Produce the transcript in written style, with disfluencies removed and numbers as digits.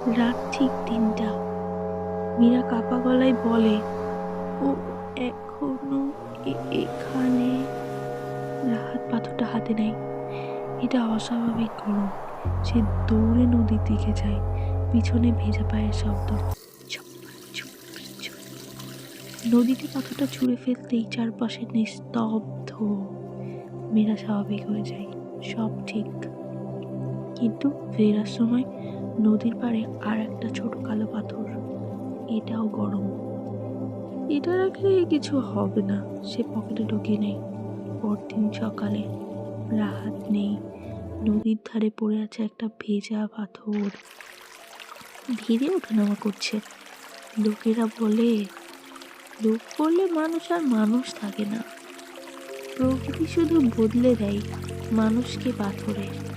রাত ঠিক ৩টা। মীরা কাঁপা গলায় বলে, ও এখনো এখানে? রাহাত পাথরটা হাতে নেয়। এটা অস্বাভাবিক গরম। সে দৌড়ে নদীর দিকে যায়। পিছনে ভেজা পায়ের শব্দ। ছপ, ছপ, ছপ। নদীতে পাথরটা ছুঁড়ে ফেলতেই চারপাশে নিস্তব্ধ। মীরা স্বাভাবিক হয়ে যায়। সব ঠিক। কিন্তু ফেরার সময় নদীর পাড়ে আর একটা ছোট কালো পাথর। এটাও গরম। এটা রাখলে কিছু হবে না, সে পকেটে ঢুকিয়ে নেয়। পরদিন সকালে রাহাত নেই। নদীর ধারে পড়ে আছে একটা ভেজা পাথর। ধীরে ওঠানামা করছে। লোকেরা বলে, লোক বললে মানুষ আর মানুষ থাকে না। প্রকৃতি শুধু বদলে দেয় মানুষকে পাথরে।